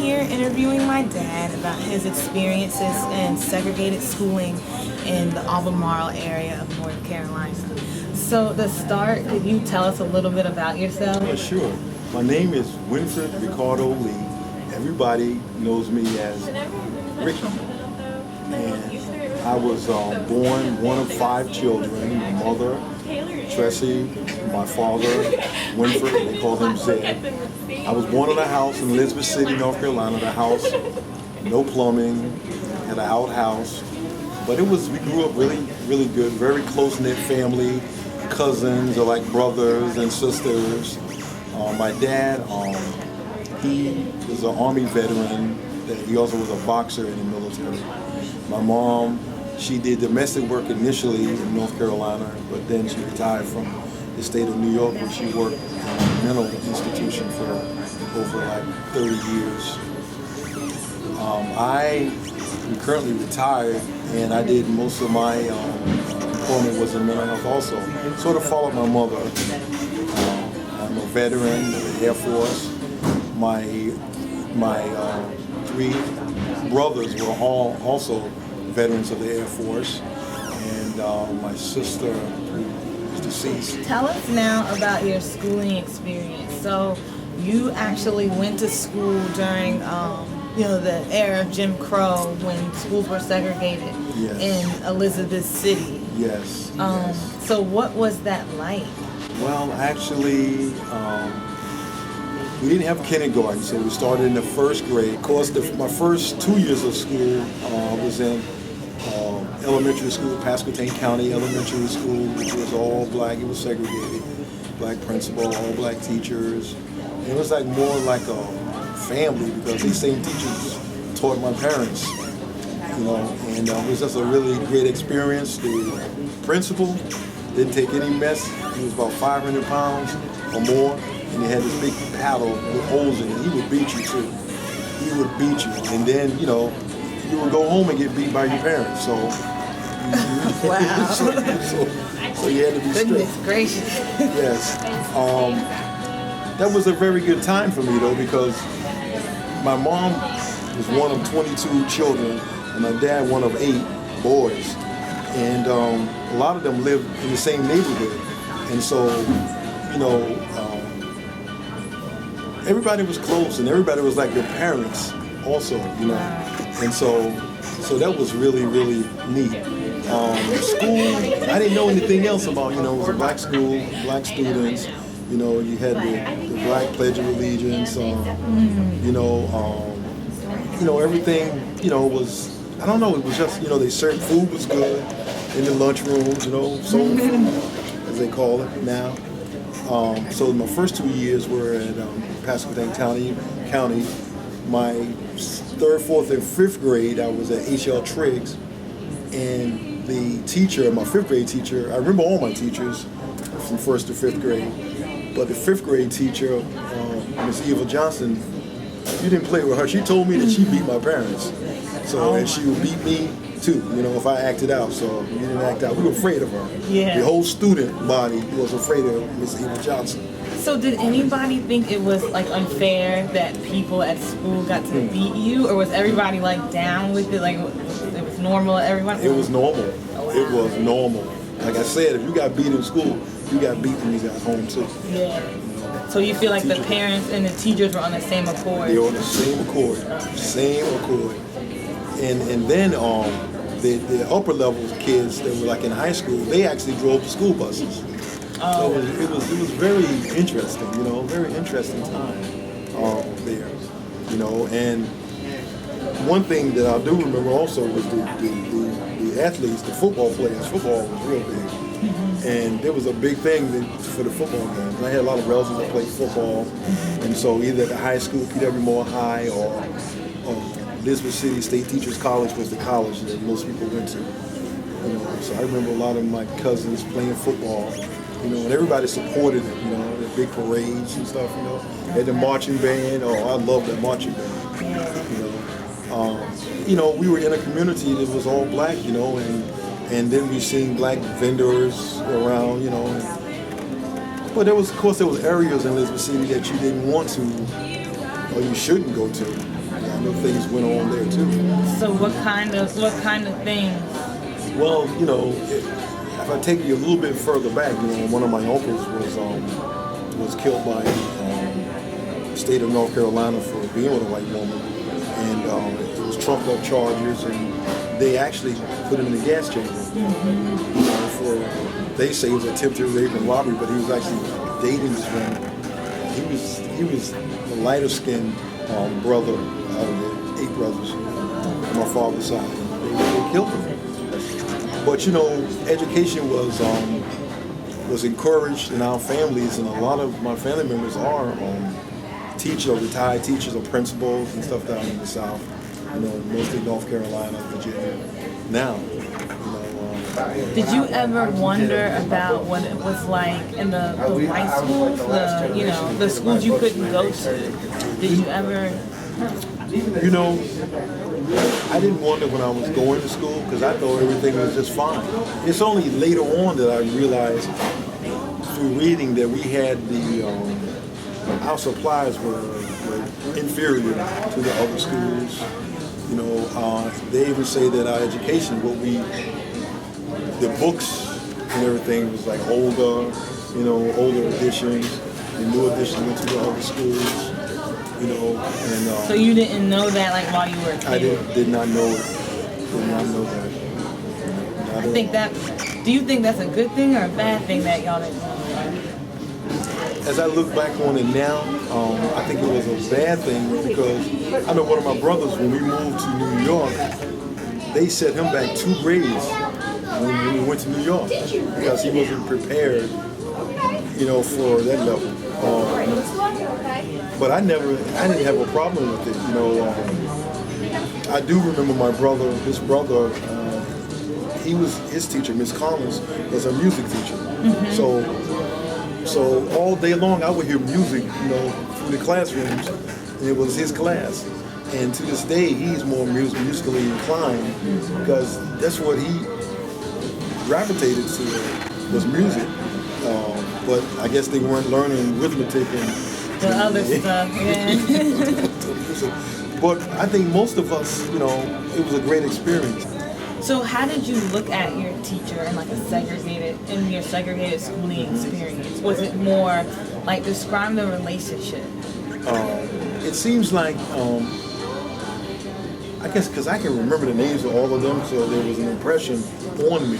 here interviewing my dad about his experiences in segregated schooling in the Albemarle area of North Carolina. So to start, could you tell us a little bit about yourself? Yeah, sure. My name is Winfred Ricardo Lee. Everybody knows me as Ricky. And I was born one of 5 children. My mother, Tressie, my father, Winfred, they call him Zed. I was born in a house in Elizabeth City, North Carolina. The house, no plumbing, had an outhouse. But we grew up really, really good, very close-knit family. Cousins are like brothers and sisters. My dad, he was an Army veteran. He also was a boxer in the military. My mom, she did domestic work initially in North Carolina, but then she retired from the state of New York, where she worked in a mental institution for over like 30 years. I am currently retired, and I did most of my employment was in mental health also. Sort of followed my mother. I'm a veteran of the Air Force. My 3 brothers were all also veterans of the Air Force, and my sister, who is deceased. Tell us now about your schooling experience. So you actually went to school during the era of Jim Crow, when schools were segregated. Yes. In Elizabeth City. Yes. So what was that like? Well, actually, we didn't have kindergarten, so we started in the 1st grade. Of course, my first 2 years of school was in elementary school, Pasquotank County Elementary School, which was all black. It was segregated. Black principal, all black teachers. And it was like more like a family, because these same teachers taught my parents. And it was just a really great experience. The principal didn't take any mess. He was about 500 pounds or more, and he had this big paddle with holes in it. He would beat you too. He would beat you, and then you would go home and get beat by your parents. So, Wow. so you had to be strict. Goodness gracious. Yes. That was a very good time for me though, because my mom was one of 22 children, and my dad one of 8 boys. And a lot of them lived in the same neighborhood. And so, everybody was close, and everybody was like your parents also, And so that was really, really neat. School, I didn't know anything else about, it was a black school, black students. You had the Black Pledge of Allegiance, everything, was, I don't know, it was just, they served food was good in the lunchroom, soul food, as they call it now. So my first 2 years were at Pasquotank County. My 3rd, 4th, and 5th grade, I was at H.L. Triggs, and the teacher, my 5th grade teacher, I remember all my teachers from 1st to 5th grade, but the 5th grade teacher, Miss Eva Johnson, you didn't play with her. She told me that she beat my parents. And she would beat me too, if I acted out. So we didn't act out. We were afraid of her. Yeah. The whole student body was afraid of Miss Eva Johnson. So did anybody think it was like unfair that people at school got to beat you, or was everybody like down with it? Like it was normal? Everyone? It was normal. Oh, wow. It was normal. Like I said, if you got beat in school, you got beat when you got home too. Yeah. So you feel like the parents and the teachers were on the same accord? They were on the same accord. Same accord. And then the upper level kids that were like in high school, they actually drove the school buses. Oh. So it was very interesting, very interesting time there, And one thing that I do remember also was the athletes, the football players. Football was real big. And there was a big thing for the football games. I had a lot of relatives that played football, and so either at the high school, P.W. Moore High, or Elizabeth City State Teachers College was the college that most people went to. So I remember a lot of my cousins playing football, and everybody supported it. The big parades and stuff. Had the marching band. Oh, I love that marching band. We were in a community that was all black. And then we seen black vendors around, But of course, there was areas in Elizabeth City that you didn't want to, or you shouldn't go to. I know things went on there too. So what kind of things? Well, you know, if I take you a little bit further back, you know, one of my uncles was killed by the state of North Carolina for being with a white woman, and it was trumped up charges, and they actually put him in the gas chamber. You know, for they say it was attempted rape and robbery, but he was actually dating this woman. He was the lighter skinned brother out of the 8 brothers on my father's side. They killed him. But you know, education was encouraged in our families, and a lot of my family members are teachers, or retired teachers, or principals and stuff down in the South. You know, mostly North Carolina, Virginia. Now, Did you ever wonder about what it was like in the white schools, the schools you couldn't go to? Did you ever? You know, I didn't wonder when I was going to school because I thought everything was just fine. It's only later on that I realized through reading that we had our supplies were inferior to the other schools. You know, they even say that our education, the books and everything was like older editions. The new editions went to the other schools. You know, and so you didn't know that like while you were a kid? I did not know it. Did not know that. Do you think that's a good thing or a bad thing that y'all didn't know? As I look back on it now, I think it was a bad thing because I know one of my brothers, when we moved to New York, they set him back 2 grades when we went to New York because he wasn't prepared, you know, for that level. But I didn't have a problem with it, you know. I do remember his brother, his teacher, Miss Collins, was a music teacher. Mm-hmm. So all day long I would hear music, you know, through the classrooms, and it was his class. And to this day, he's more musically inclined because that's what he gravitated to, was music. But I guess they weren't learning arithmetic and the other stuff, yeah. But I think most of us, you know, it was a great experience. So how did you look at your teacher in your segregated schooling experience? Was it more like describe the relationship? It seems like, I guess because I can remember the names of all of them, so there was an impression on me.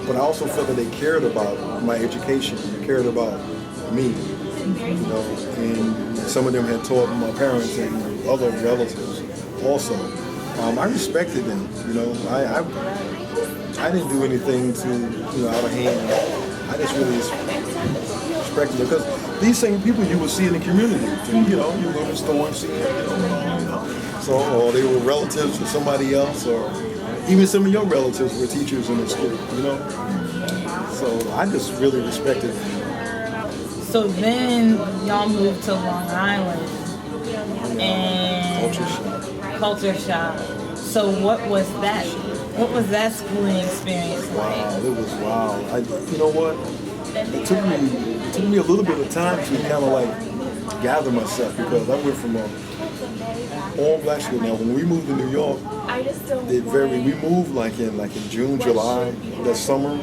But I also felt that they cared about my education, they cared about me, you know, and some of them had taught my parents and other relatives also. I respected them, you know. I didn't do anything to, you know, out of hand. I just really respected them because these same people you would see in the community, you know, you go to the store and see them, you know. So, or they were relatives to somebody else, or even some of your relatives were teachers in the school, you know. So I just really respected them. So then y'all moved to Long Island and Culture Shock. So what was that? What was that schooling experience like? Wow, it was wild. You know what? It took me a little bit of time to kind of like gather myself because I went from a all black school. Now when we moved to New York, we moved like in June, July, that summer.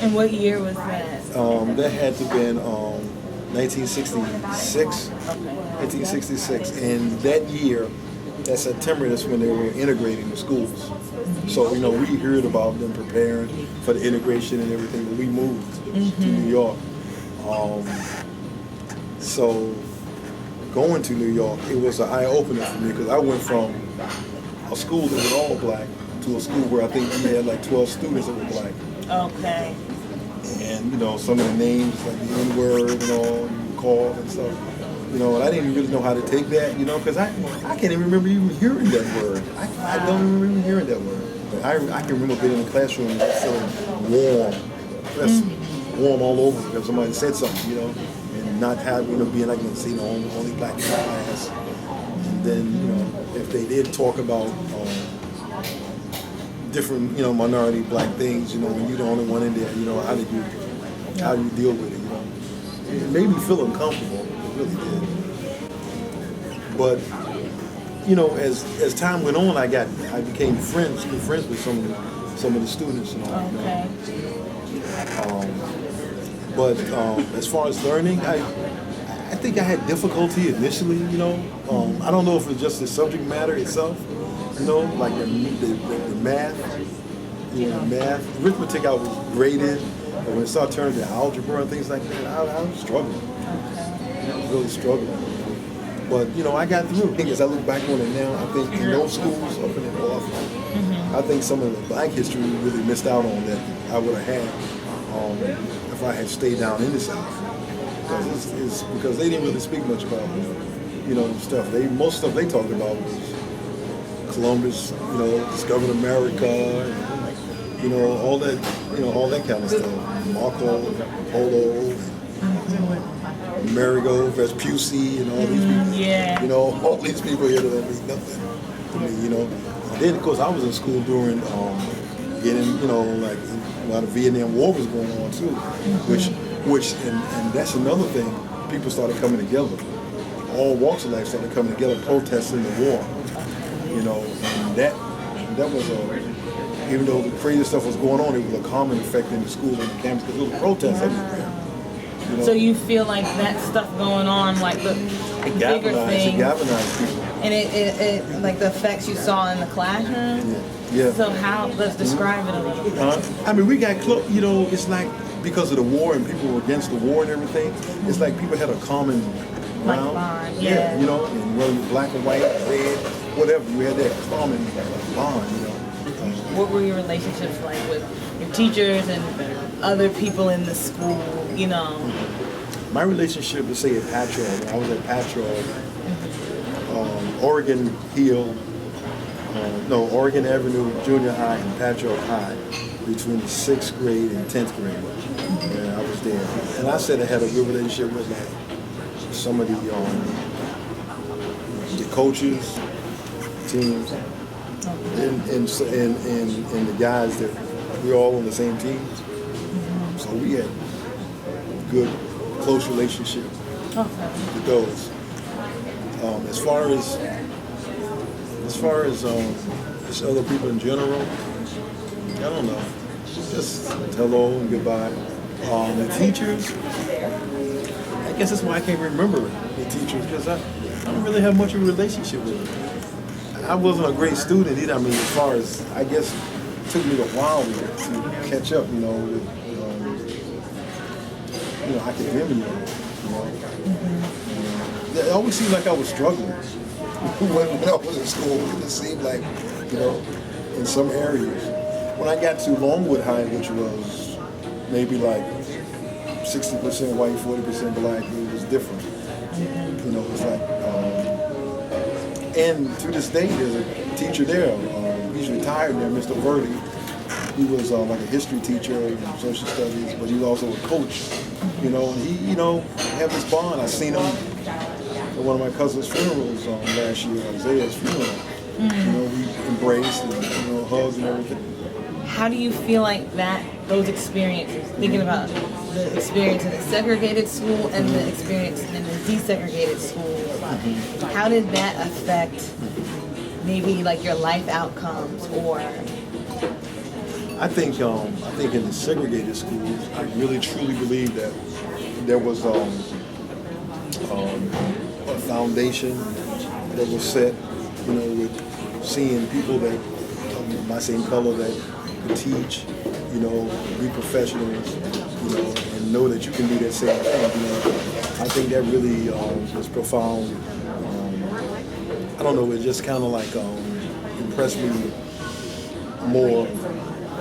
And what year was that? That had to have been 1966. 1966, and that year, that September, that's when they were integrating the schools. So, you know, we heard about them preparing for the integration and everything, but we moved to New York. So, going to New York, it was an eye-opener for me because I went from a school that was all black to a school where I think we had like 12 students that were black. Okay. And, you know, some of the names, like the N-word and all, you called and stuff. You know, and I didn't really know how to take that, you know, because I can't even remember even hearing that word. I don't even remember hearing that word. But I can remember being in the classroom and feeling warm. Just warm all over because somebody said something, you know, and not having, you know, being like, say, the only black in the class. And then, you know, if they did talk about different, you know, minority black things, you know, when you're the only one in there, you know, how do you deal with it, you know? It made me feel uncomfortable. Really did. But, you know, as time went on, I became good friends with some of the students and all. Okay. But as far as learning, I think I had difficulty initially. You know, I don't know if it's just the subject matter itself. You know, like the math. You know, math, arithmetic I was graded, but when it started turning to algebra and things like that, I was struggling. I was really struggling. But you know, I got through. As I look back on it now, I think in those schools up in the North, I think some of the Black history we really missed out on that I would have had if I had stayed down in the South. Because they didn't really speak much about, you know, stuff. Most stuff they talked about was Columbus, you know, discovered America, and, you know, all that kind of stuff. Marco Polo, Amerigo, Vespucci, and all these people. Yeah. You know, all these people here that don't mean nothing to me, you know. And then, of course, I was in school during getting, you know, like while the Vietnam War was going on too, which and that's another thing. People started coming together. All walks of life started coming together, protesting the war. You know, and that was even though the crazy stuff was going on, it was a common effect in the school and the campus because there was protests everywhere. You know? So you feel like that stuff going on, like the bigger thing, it galvanized people. And it like the effects you saw in the classroom. Yeah. So let's describe it a little. I mean, we got close. You know, it's like because of the war and people were against the war and everything. It's like people had a common ground. Like bond, yeah. You know, and whether it was black or white, red, whatever, you had that common bond. You know. What were your relationships like with your teachers and other people in the school? You know. My relationship, let's say at Patrol, when I was at Patrol, Oregon Hill, Oregon Avenue Junior High and Patrol High, between the 6th grade and 10th grade. And I was there. And I said I had a good relationship with some of the coaches, teams, and the guys that we were all on the same teams. So we had good, close relationship with those. As far as just other people in general, I don't know. Just hello and goodbye. The teachers, I guess that's why I can't remember the teachers because I don't really have much of a relationship with them. I wasn't a great student either. I mean, as far as, I guess it took me a while to catch up, you know, with, academia, you know. It always seemed like I was struggling when I was in school. It seemed like, you know, in some areas. When I got to Longwood High, which was maybe like 60% white, 40% black, it was different. You know, it's like, and to this day, there's a teacher there. He's retired now, Mr. Verdi. He was like a history teacher and social studies, but he was also a coach. You know, and he, you know, had this bond. I seen him at one of my cousin's funerals last year, Isaiah's funeral. You know, we embraced and, you know, hugs and everything. How do you feel like those experiences, thinking about the experience in the segregated school and the experience in the desegregated school, how did that affect maybe like your life outcomes or? I think in the segregated schools, I really truly believe that there was a foundation that was set, you know, with seeing people that my same color that could teach, you know, be professionals, you know, and know that you can do that same thing. You know, I think that really was profound. I don't know, it just kind of like impressed me more.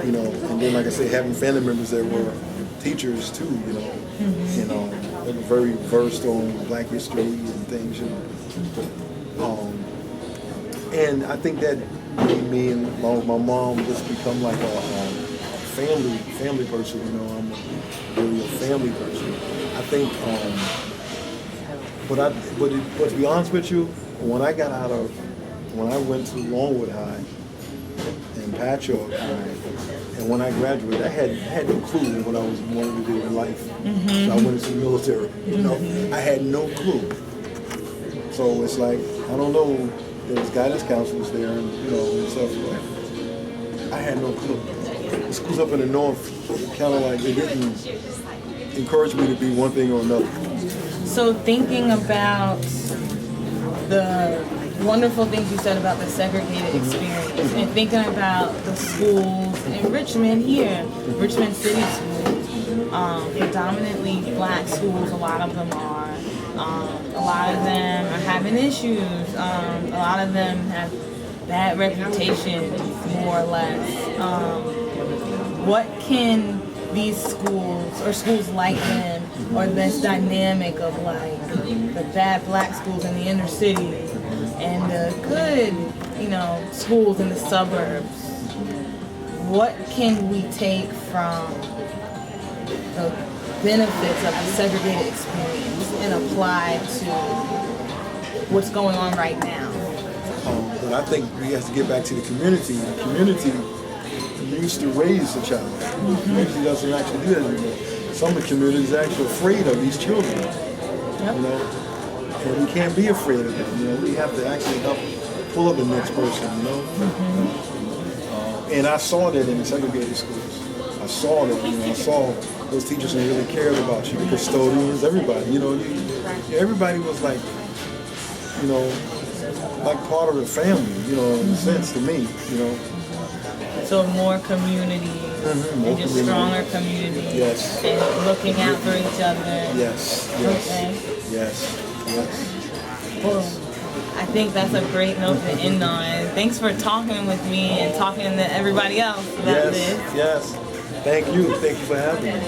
You know, and then like I said, having family members that were teachers too, you know, that were very versed on Black history and things, you know. And I think that made me and along with my mom just become like a family person, you know. I'm really a family person. I think, but to be honest with you, when I went to Longwood High and Patchogue High, and when I graduated, I had no clue what I was wanting to do in life. So I went into the military. You know, I had no clue. So it's like, I don't know there was guidance counselors there, and and stuff. But I had no clue. The schools up in the north, kind of like they didn't encourage me to be one thing or another. So thinking about the wonderful things you said about the segregated experience, and thinking about the schools in Richmond here, Richmond City schools, predominantly black schools, a lot of them are. A lot of them are having issues. A lot of them have bad reputations, more or less. What can these schools, or schools like them, or this dynamic of like the bad black schools in the inner city and the good, schools in the suburbs, what can we take from the benefits of the segregated experience and apply to what's going on right now? But I think we have to get back to the community. The community used to raise the child. The community doesn't actually do that anymore. Some of the communities are actually afraid of these children. Yep. And we can't be afraid of them. We have to actually help pull up the next person. And I saw that in the segregated schools. I saw that. I saw those teachers who really cared about you, the custodians, everybody. Everybody was like, like part of the family. In a sense to me. So more community, More and just community. stronger community, Yes. and looking out for each other. Yes. Okay. Yes. Well, I think that's a great note to end on. Thanks for talking with me and talking to everybody else about this. Yes. Thank you for having me.